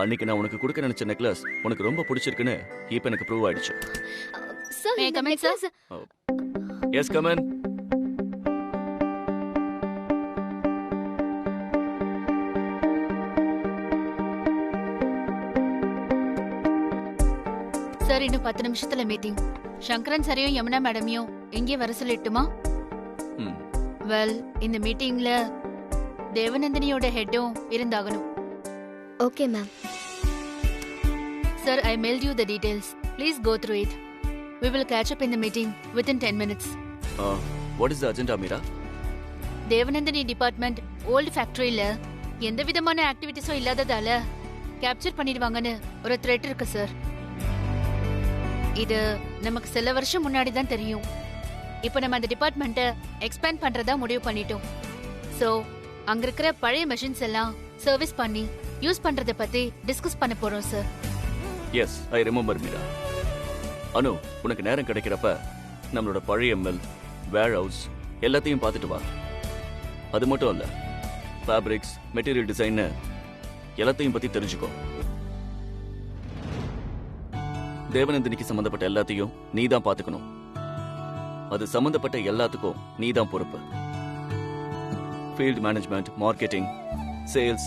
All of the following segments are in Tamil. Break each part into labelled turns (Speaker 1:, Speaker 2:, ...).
Speaker 1: அன்னைக்கு நான் உனக்கு கொடுக்க நினைச்ச நெக்லஸ் உனக்கு ரொம்ப பிடிச்சிருக்குன்னு இப்ப எனக்கு ப்ரூவ் ஆயிடுச்சு.
Speaker 2: Sir
Speaker 3: May I come in, sir?
Speaker 1: Yes come in.
Speaker 3: Sir இன்னும் 10 நிமிஷத்துல மீட்டிங். சங்கரன் சாரையும் யமுனா மேடமையும் இங்கே வர சொல்லிட்டுமா? வெல், இந்த மீட்டிங்ல தேவநந்தினியோட ஹெட்டும் இருந்தாகணும்.
Speaker 2: Okay ma'am.
Speaker 3: Sir, I mailed you the details. Please go through it. We will catch up in the meeting within 10 minutes.
Speaker 1: What is the agenda Meera?
Speaker 3: Devanandini department old ஃபேக்டரியில எந்த விதமான ஆக்டிவிட்டிஸும் இல்லாததால கேப்சர் பண்ணிடுவாங்கன்னு ஒரு த்ரெட் இருக்கு சார். இது நமக்கு சில வருஷம் முன்னாடி தான் தெரியும். இப்போ நம்ம அந்த டிபார்ட்மெண்ட்டை எக்ஸ்பேண்ட் பண்றதா முடிவு பண்ணிட்டோம். ஸோ அங்க இருக்கிற பழைய மெஷின்ஸ் எல்லாம் சர்வீஸ் பண்ணி யூஸ் பண்றதை பத்தி டிஸ்கஸ் பண்ண போறோம் sir.
Speaker 1: Yes, I remember Meera. Anu, உனக்கு நேரம் கிடைக்கிறப்ப நம்மளோட பழைய மில், வேர் ஹவுஸ் எல்லாத்தையும் பார்த்துட்டு வா. அது மட்டும் இல்ல, ஃபேப்ரிக்ஸ், மெட்டீரியல் டிசைன் எல்லாத்தையும் பத்தி தெரிஞ்சுக்கோ. தேவநந்தினிக்கு சம்பந்தப்பட்ட எல்லாத்தையும் நீ தான் பாத்துக்கணும். அது சம்பந்தப்பட்ட எல்லாத்துக்கும் நீ தான் பொறுப்பு. ஃபீல்ட் மேனேஜ்மெண்ட், மார்க்கெட்டிங், சேல்ஸ்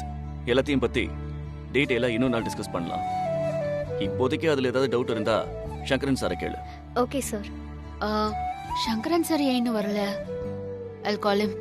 Speaker 1: எல்லாத்தையும் பத்தி டீட்டெயிலா இன்னும் நாள் டிஸ்கஸ் பண்ணலாம். இப்போதைக்கு அதுல ஏதாவது டவுட் இருந்தா சங்கரன் சாரை கேளு.
Speaker 2: Okay sir.
Speaker 3: சங்கரன் சார் ஏன் இன்னும் வரல? I'll call him.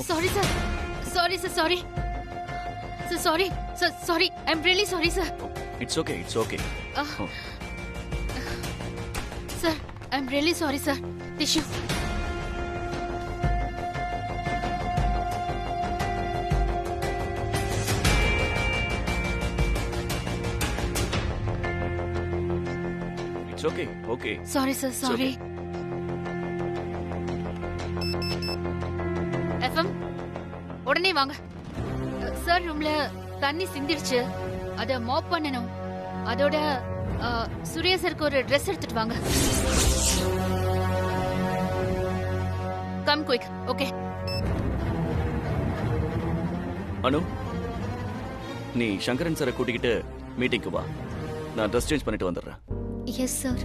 Speaker 3: Sorry, sir. Sorry, sir. Sorry. Sir, sorry. Sir, sorry. I'm really sorry, sir.
Speaker 1: It's okay, it's okay.
Speaker 3: Sir, I'm really sorry, sir. Tissue.
Speaker 1: It's okay, okay.
Speaker 3: Sorry, sir. Sorry. FM, உடனே வாங்க. சார் ரூம்ல தண்ணி சிந்திருச்சு. அத மாப் பண்ணனும். அதோட சூர்யா சாருக்கு ஒரு Dress எடுத்துட்டு வாங்க. Come quick. ஓகே.
Speaker 1: அனு, நீ சங்கரன் சாரை கூட்டிக்கிட்டு மீட்டிங்க்கு வா. நான் ட்ரெஸ் சேஞ்ச் பண்ணிட்டு வந்துடுறேன்.
Speaker 2: Yes sir.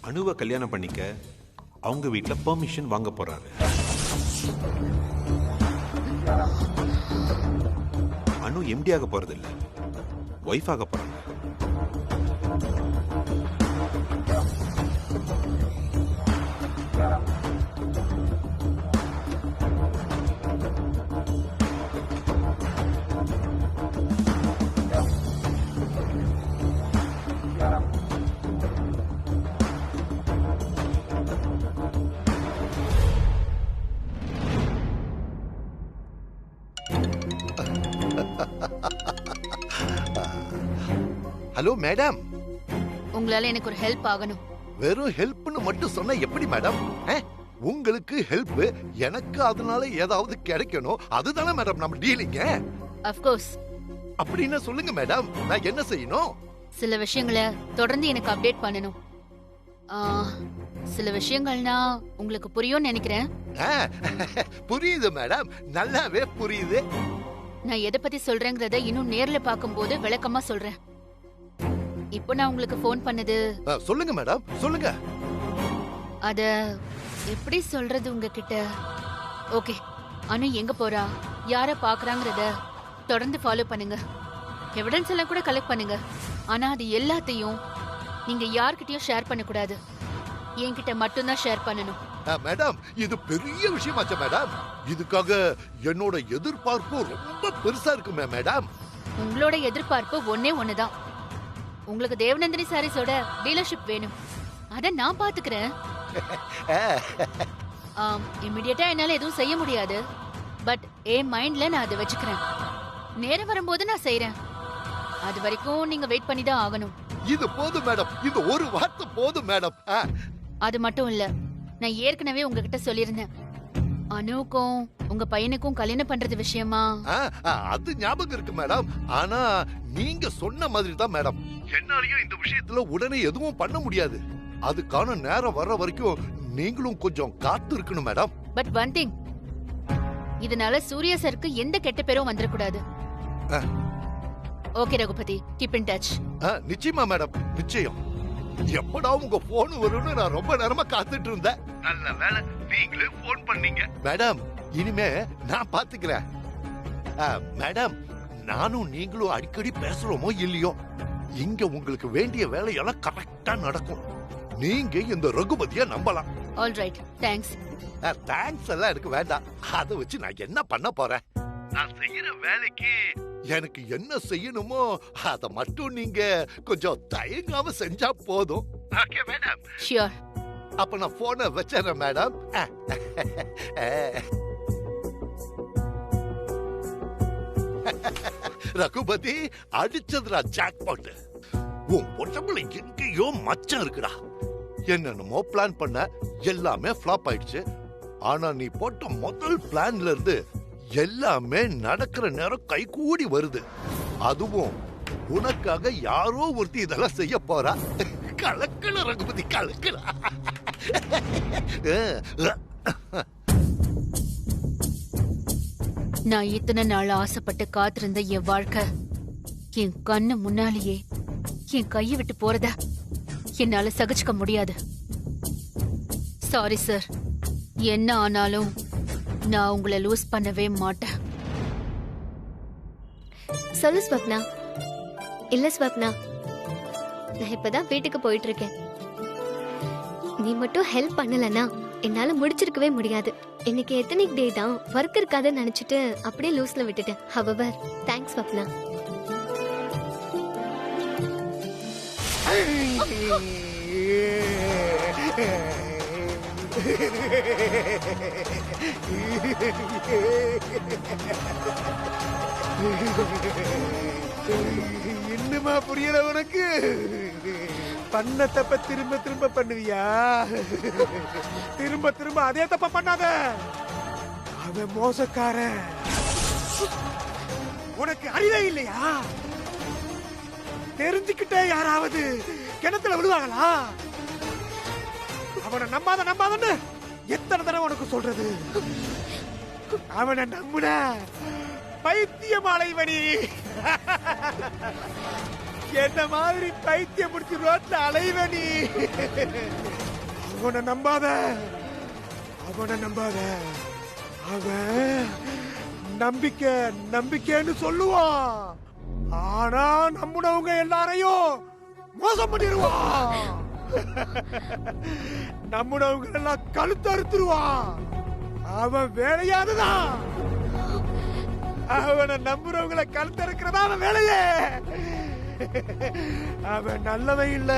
Speaker 4: அனுவை கல்யாணம் பண்ணிக்க அவங்க வீட்டுல பெர்மிஷன் வாங்க போறாரு. அனு எம்டி ஆக போறது இல்ல, ஒய்ஃப் ஆக போறாங்க.
Speaker 5: ஹலோ மேடம்,
Speaker 3: உங்களால எனக்கு ஒரு ஹெல்ப் ஆகணும்.
Speaker 5: வெறும் ஹெல்ப்னு மட்டும் சொன்னா எப்படி மேடம்? உங்களுக்கு ஹெல்ப், எனக்கு அதனால ஏதாவது கிடைக்கணும், அதுதானே மேடம் நம்ம டீலிங்க.
Speaker 3: Of course.
Speaker 5: அப்படின்னா சொல்லுங்க மேடம், நான் என்ன செய்யணும்?
Speaker 3: சில விஷயங்களை தொடர்ந்து எனக்கு அப்டேட் பண்ணணும். சில விஷயங்கள்னா உங்களுக்கு புரியும்னு நினைக்கிறேன்.
Speaker 5: புரியுது மேடம், நல்லாவே புரியுது.
Speaker 3: நான் எதை பத்தி சொல்றேங்கிறத இன்னும் நேர்ல பார்க்கும்போது விளக்கமா சொல்றேன். இப்போ நான் உங்களுக்கு ஃபோன் பண்ணது.
Speaker 5: சொல்லுங்க மேடம், சொல்லுங்க.
Speaker 3: அத எப்படி சொல்றது உங்ககிட்ட? ஓகே, அனு எங்க போறா, யார பாக்குறாங்கறத தொடர்ந்து ஃபாலோ பண்ணுங்க. எவிடன்ஸ் எல்லாம் கூட கலெக்ட் பண்ணுங்க. ஆனா அது எல்லாத்தையும் நீங்க யார்கிட்டயும் ஷேர் பண்ண கூடாது. என்கிட்ட மட்டும்தான் ஷேர் பண்ணணும்.
Speaker 5: மேடம், இது பெரிய விஷயமாச்சா மேடம்? இதுக்காக என்னோட எதிர்பார்ப்பு ரொம்ப பெருசா இருக்குமே மேடம்.
Speaker 3: உங்களோட எதிர்பார்ப்பு ஒன்னே ஒண்ணுதான். உங்களுக்கு தேவநந்தினி சாரீஸோட டீலர்ஷிப் வேணும். அத நான் பாத்துக்கிறேன். இமிடியேட்டா என்னால எதுவும் செய்ய முடியாது. பட் என் மைண்ட்ல நான் அதை வச்சுக்கிறேன். நேரம் வரும்போது நான் செய்யறேன். அது வரைக்கும் நீங்க வெயிட் பண்ணி தான் ஆகணும்.
Speaker 5: இது போதும் மேடம், இது ஒரு வார்த்தை போதும் மேடம்.
Speaker 3: அது மட்டும் இல்ல, நான் ஏற்கனவே உங்ககிட்ட சொல்லியிருந்தேன், அனுவுக்கும் உங்க பையனுக்கும் கல்யாணம் பண்றது விஷயமா.
Speaker 5: அது ஞாபகம் இருக்கு மேடம். ஆனா நீங்க சொன்ன மாதிரி தான் மேடம், என்னாலயும் இந்த விஷயத்துல உடனே எதுவும் பண்ண முடியாது. அதுக்கான நேரம் வர்ற வரைக்கும் நீங்களும் கொஞ்சம் காத்து இருக்கணும் மேடம்.
Speaker 3: பட் ஒன் திங், இதனால சூர்யா சருக்கு எந்த கெட்ட பேரும் வந்துடக்கூடாது. Okay Raghupathi, keep in touch.
Speaker 5: நிச்சயமா மேடம், நிச்சயம். எப்படா உங்க போன் வரும்னு நான் ரொம்ப நேரமா காத்துட்டு இருந்தேன். நல்ல வேளை நீங்களே போன் பண்ணீங்க மேடம். இனிமே நான் பாத்துக்கிறேன். மேடம், நானும் நீங்களும் அடிக்கடி பேசுறோமோ இல்லையோ, இங்க உங்களுக்கு வேண்டிய வேலையெல்லாம் கரெக்டா நடக்கும். நீங்க இந்த ரகுபதியை நம்பலாம்.
Speaker 3: Alright, thanks.
Speaker 5: தேங்க்ஸ் எல்லாம் எனக்கு வேண்டாம். அதை வச்சு நான் என்ன பண்ண போறேன்? நான் செய்யற வேலைக்கு எனக்கு என்ன செய்யணுமோ அதை மட்டும் நீங்க கொஞ்சம் தயங்காம செஞ்சா போதும். Okay madam?
Speaker 3: ஷியோர்.
Speaker 5: அப்ப நான் போனை வச்சிடறேன் மேடம். ரகுபதி, அடிச்சதுடா ஜாக்பாட். உன் உடம்புல எங்கேயோ மச்சம் இருக்குடா. என்னென்னமோ பிளான் பண்ண, எல்லாமே ஃபிளாப் ஆயிடுச்சு. ஆனா நீ போட்ட முதல் பிளான்ல இருந்து எல்லாமே நடக்கிற நேரம் கை கூடி வருது. அதுவும் உனக்காக யாரோ ஒருத்தி இதெல்லாம் செய்ய போறா. கலக்கல ரகுபதி, கலக்கல.
Speaker 3: நான் இத்தனை நாள் ஆசைப்பட்டு காத்திருந்த என் வாழ்க்கை என் கண்ணு முன்னாலேயே என் கையை விட்டு போறத என்னால சகிச்சுக்க முடியாது. Sorry sir. என்ன ஆனாலும் நான் உங்களை லூஸ் பண்ணவே மாட்டேன்.
Speaker 2: சொல்லு ஸ்வப்னா. இல்ல ஸ்வப்னா, நான் இப்பதான் வீட்டுக்கு போயிட்டு இருக்கேன். நீ மட்டும் ஹெல்ப் பண்ணலனா என்னால முடிச்சிருக்கவே முடியாது. இன்னைக்கு எத்தனிக் டே தான், ஒர்க் இருக்காதுன்னு நினைச்சிட்டு அப்படியே லூஸ்ல விட்டுட்டேன். However, thanks Swapna.
Speaker 6: இன்னுமா புரியல உனக்கு? பண்ண தப்ப திரும்ப திரும்ப பண்ணுவியா? திரும்ப திரும்ப அதே தப்ப பண்ணாத. அவன் மோசக்காரன். உனக்கு அறிவே இல்லையா? தெரிஞ்சுக்கிட்டே யாராவது கிணத்துல விழுவாங்களா? அவனை நம்பாத நம்பாதன்னு எத்தனை தடவை உனக்கு சொல்றது? அவனை நம்புன பைத்தியமாலைவனி. என்ன மாதிரி பைத்தியம் முடிச்சு ரோட்ல அலைவனி. அவனை நம்பாத, அவனை நம்பாத. அவன் நம்பிக்கை நம்பிக்கைன்னு சொல்லுவான். ஆனா நம்புனவங்க எல்லாரையும் மோசம் பண்ணிடுவான். நம்புனவங்க எல்லாம் கழுத்து அறுத்துருவான். அவன் வேலையாதுதான். அவனை நம்புறவங்களை கழுத்து அறுக்கிறதா அவன் வேலையே. அவன் நல்லவன் இல்ல.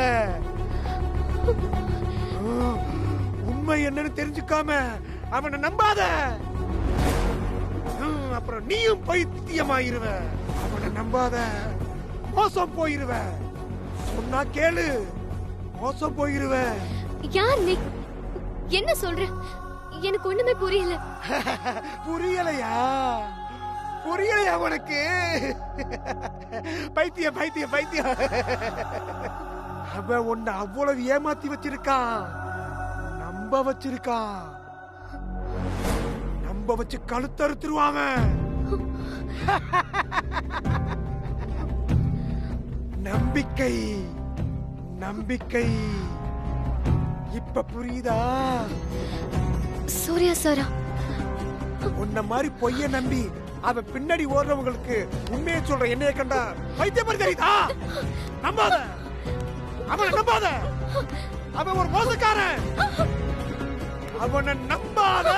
Speaker 6: உண்மை என்னன்னு தெரிஞ்சுக்காம அவனை நம்பாத. அப்புறம் நீயும் பைத்தியமாயிருவ. அவனை நம்பாத, மோசம் போயிருவ. சொன்னா கேளு, மோசம் போயிருவ.
Speaker 2: யார் நீ? என்ன சொல்ற? எனக்கு ஒண்ணுமே புரியல.
Speaker 6: புரியலையா? புரியலையா உனக்கு? பைத்தியம் பைத்தியம் பைத்தியம். அவன் உன்னை அவ்வளவு ஏமாத்தி வச்சிருக்கான், நம்ப வச்சிருக்கான். நம்ப வச்சு கழுத்தறுத்துருவாங்க. நம்பிக்கை நம்பிக்கை. இப்ப புரியுதா?
Speaker 2: சூர்யா சாரா,
Speaker 6: உன்ன மாதிரி பொய்ய நம்பி அவன் பின்னாடி ஓடுறவங்களுக்கு உண்மையை சொல்ற என்னைய கண்டா பைத்தியம் மாதிரி தெரியுதா? நம்பாத, அவனை நம்பாத. அவன் ஒரு மோசக்காரன். அவனை நம்பாத.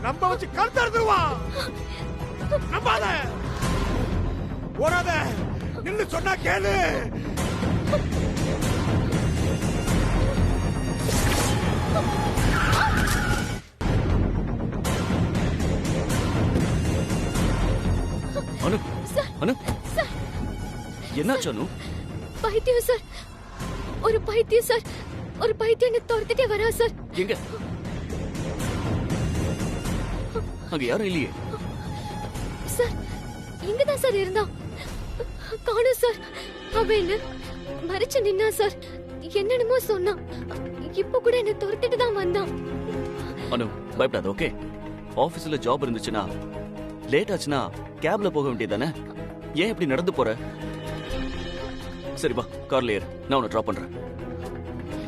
Speaker 6: நம்ப வச்சு கழுத்தறுத்துருவான். நம்பாத, ஓடாத, நின்னு சொன்னா கேளு.
Speaker 1: அனு, அனு, என்னாச்சு அனு?
Speaker 2: பைத்தியம் சார், ஒரு பைத்தியம் சார், ஒரு பைத்தியம் என்ன துரத்திட்டே வரா சார்.
Speaker 1: எங்க? அங்க யாரும் இல்லையே.
Speaker 2: சார், இங்கதான் சார் இருந்தான். காணும் சார். அவன் என்ன மறைச்சு நின்னா சார். என்னென்னமோ சொன்னான். இப்ப கூட என்ன துரத்திட்டு தான் வந்தான்.
Speaker 1: அனு, பயப்படாத, ஓகே? ஆபீஸ்ல ஜாப் இருந்துச்சுன்னா லேட் ஆச்சுன்னா கேப்ல போக வேண்டியதானே? ஏன் இப்படி நடந்து போற? சரி வா, கார்ல ஏறு, நான் உன்னை டிராப் பண்றேன்.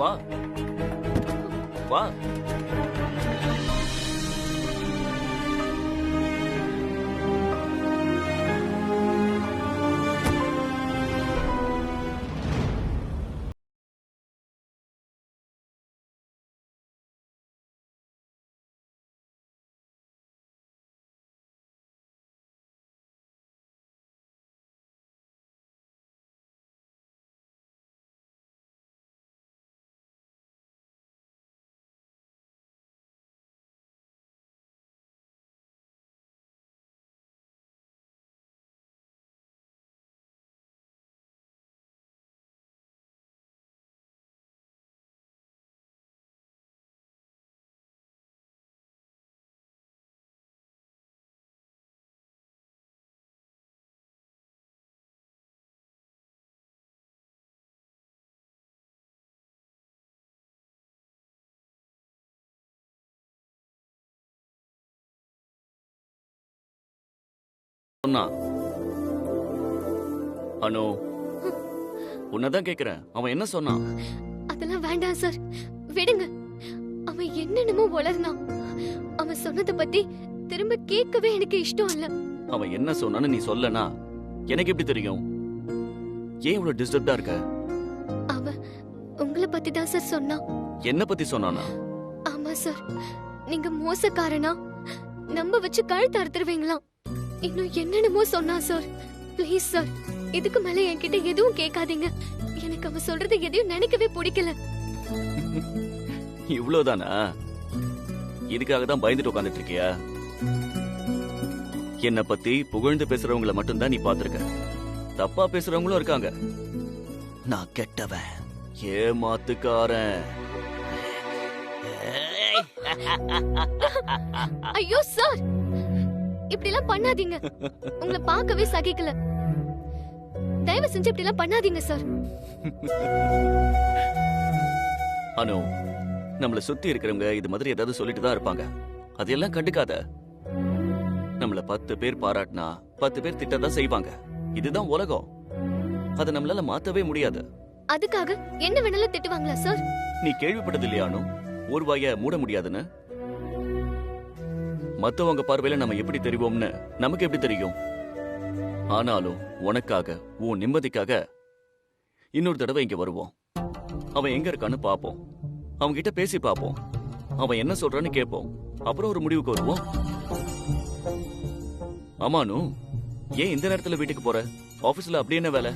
Speaker 1: வா வா. சொன்னா அனு, உன்னதான் கேக்குறேன், அவன் என்ன சொன்னான்?
Speaker 2: அதெல்லாம் வேண்டாம் சார், விடுங்க. அவன் என்னென்னமோ வளர்னான். அவன் சொன்னதை பத்தி திரும்ப கேட்கவே எனக்கு இஷ்டம் இல்ல.
Speaker 1: அவன் என்ன சொன்னான்னு நீ சொல்லனா எனக்கு எப்படி தெரியும்? ஏன் இவ்வளவு டிஸ்டர்ப்டா இருக்க?
Speaker 2: அவன் உங்களை பத்தி தான் சார் சொன்னான்.
Speaker 1: என்ன பத்தி சொன்னானா?
Speaker 2: ஆமா சார், நீங்க மோசக்காரனா, நம்ப வச்சு கழுத்து அறுத்துருவீங்களாம். இன்னும் என்னென்னமோ சொன்னா சார். ப்ளீஸ் சார், இதுக்கு மேல என்கிட்ட எதுவும் கேட்காதீங்க. எனக்கு அவன் சொல்றது எதையும் நினைக்கவே பிடிக்கல.
Speaker 1: இவ்வளவுதானா? இதுக்காக தான் பயந்துட்டு உட்கார்ந்துட்டு இருக்கியா? என்ன பத்தி புகழ்ந்து பேசுறவங்கள மட்டும்தான் நீ பாத்திருக்க. தப்பா பேசுறவங்களும் இருக்காங்க. நான் கெட்டவன், ஏமாத்துக்காரன்.
Speaker 2: ஐயோ சார், இப்படி எல்லாம் பண்ணாதீங்க. உங்களை பார்க்கவே சகிக்கல. தயவு செஞ்சு இப்படி எல்லாம் பண்ணாதீங்க சார்.
Speaker 1: அனு, நம்மள சுத்தி இருக்கிறவங்க இது மாதிரி ஏதாவது சொல்லிட்டு தான் இருப்பாங்க. அதெல்லாம் கண்டுக்காத. நம்மள 10 பேர் பாராட்டினா 10 பேர் திட்டதான் செய்வாங்க. இதுதான் உலகம். அதை நம்மளால மாத்தவே முடியாது.
Speaker 2: அதுக்காக என்ன வேணாலும் திட்டுவாங்களா சார்?
Speaker 1: நீ கேள்விப்பட்டது இல்லையா அனு, ஒரு வாய மூட முடியாதுன்னு? மத்தவங்க பார்வையில நம்ம எப்படி தெரிவோம்னு நமக்கு எப்படி தெரியும்? ஆனாலும் உனக்காக, உன் நிம்மதிக்காக இன்னொரு தடவை இங்க வருவோம். அவன் எங்க இருக்கான்னு பாப்போம். அவங்க கிட்ட பேசி பாப்போம். அவன் என்ன சொல்றான்னு கேட்போம். அப்புறம் ஒரு முடிவுக்கு வருவோம். ஆமானு, ஏன் இந்த நேரத்துல வீட்டுக்கு போற? ஆபீஸ்ல அப்படி என்ன வேலை?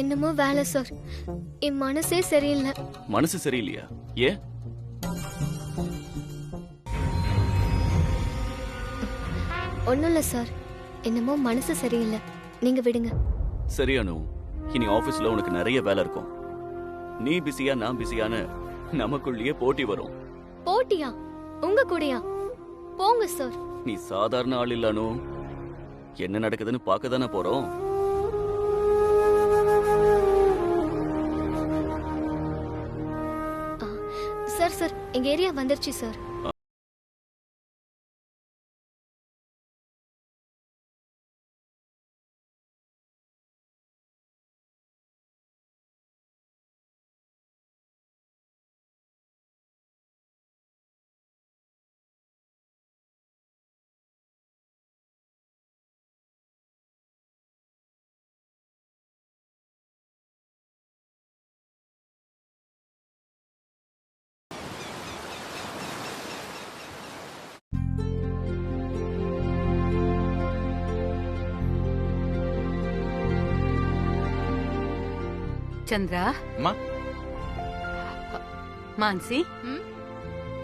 Speaker 2: என்னமோ வேலை சார். என் மனசே சரியில்லை.
Speaker 1: மனசு சரியில்லையா? ஏன்?
Speaker 2: ஒண்ணும் இல்ல சார், என்னமோ மனசு சரியில்லை. நீங்க விடுங்க.
Speaker 1: சரி அனு, இனி ஆபீஸ்ல உனக்கு நிறைய வேலை இருக்கும். நீ பிஸியா நான் பிஸியான்னு நமக்குள்ளேயே போட்டி வரும்.
Speaker 2: போட்டியா? உங்க கூடயா? போங்க சார்.
Speaker 1: நீ சாதாரண ஆள் இல்ல அனு. என்ன நடக்குதுன்னு பார்க்க தானே போறோம்.
Speaker 2: சார் சார், எங்க ஏரியா வந்துருச்சு சார்.
Speaker 7: சந்திரா.
Speaker 8: அம்மா.
Speaker 7: மான்சி.
Speaker 3: ம்?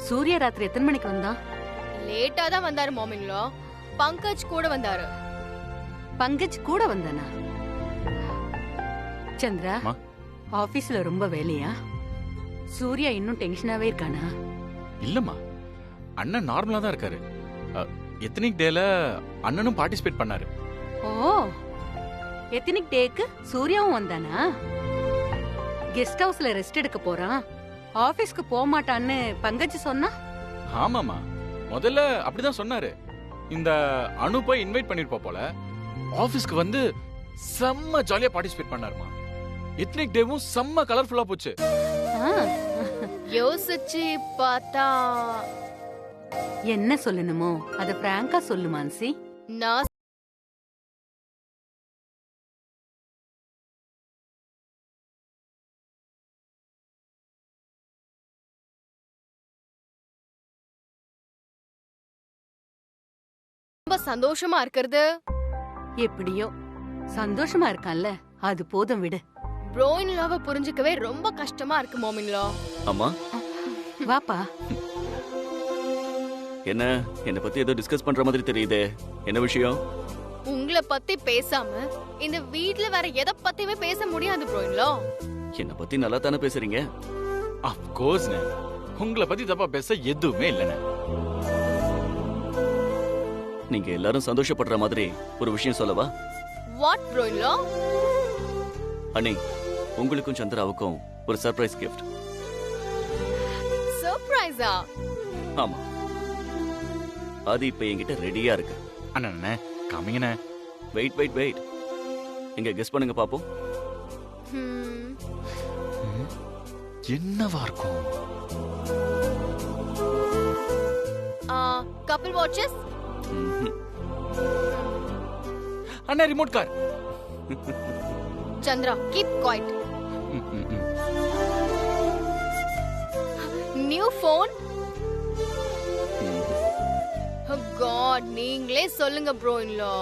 Speaker 7: சூர்யா ராத்திரி எத்தனை மணிக்கு வந்தான்?
Speaker 3: லேட்டா தான் வந்தாரு மாமின்லோ. பங்கஜ் கூட வந்தாரு.
Speaker 7: பங்கஜ் கூட வந்தானா? சந்திரா,
Speaker 8: அம்மா.
Speaker 7: ஆபீஸ்ல ரொம்ப வேலையா? சூர்யா இன்னும் டென்ஷனாவே இருக்கானா?
Speaker 8: இல்லம்மா, அண்ணன் நார்மலா தான் இருக்காரு. எத்தனிக் டேல அண்ணனும் பார்ட்டிசிபேட் பண்ணாரு.
Speaker 7: ஓ, எத்தனிக் டேக்கு சூர்யாவும் வந்தானா? கெஸ்ட் ஹவுஸ்ல ரெஸ்ட் எடுக்க போறான், ஆபீஸ்க்கு போக மாட்டான்னு பங்கஜ் சொன்னா.
Speaker 8: ஆமாமா, முதல்ல அப்படிதான் சொன்னாரு. இந்த அனு போய் இன்வைட் பண்ணிருப்பா போல. ஆபீஸ்க்கு வந்து செம்ம ஜாலியா பார்ட்டிசிபேட் பண்ணாருமா. எத்னிக் டேவும் செம்ம கலர்ஃபுல்லா போச்சு.
Speaker 7: ஆ,
Speaker 3: யோசிச்சு பார்த்தா
Speaker 7: என்ன சொல்லணுமோ அத பிராங்கா சொல்லு மான்சி.
Speaker 3: நான் ரொம்ப சந்தோஷமா இருக்கிறது.
Speaker 7: எப்படியோ சந்தோஷமா இருக்கான்ல, அது போதும் விடு.
Speaker 3: ப்ரோயின் லவ் புரிஞ்சுக்கவே ரொம்ப கஷ்டமா இருக்கு மாமின்லோ.
Speaker 1: அம்மா,
Speaker 7: வாப்பா.
Speaker 1: என்ன பத்தி ஏதோ டிஸ்கஸ் பண்ற மாதிரி தெரியுதே. என்ன விஷயம்?
Speaker 3: உங்களை பத்தி பேசாம இந்த வீட்ல வேற எதை பத்தியுமே பேச முடியாது ப்ரோயின்லோ.
Speaker 1: என்ன பத்தி நல்லா தானே பேசுறீங்க.
Speaker 8: ஆஃப் கோர்ஸ், உங்களை பத்தி தப்பா பேச எதுவுமே இல்லைண்ணே.
Speaker 1: நீங்க எல்லாரும் சந்தோஷப்படுற மாதிரி ஒரு விஷயம் சொல்லவா?
Speaker 3: வாட் ப்ரோயின்லோ?
Speaker 1: அண்ணே, உங்களுக்கும் சந்திராவுக்கும் ஒரு சர்ப்ரைஸ் கிஃப்ட்.
Speaker 3: சர்ப்ரைஸா?
Speaker 1: ஆமா, அது இப்ப என்கிட்ட ரெடியா இருக்கு.
Speaker 8: அண்ணே காமிங்கண்ணே.
Speaker 1: வெயிட் வெயிட் வெயிட், இங்க கெஸ் பண்ணுங்க பாப்போம்.
Speaker 8: என்னவா இருக்கும்?
Speaker 3: Couple watches?
Speaker 8: அண்ணா, remote car.
Speaker 3: Chandra, keep quiet. New phone? God, நீங்களே சொல்லுங்க ப்ரோயின்லோ.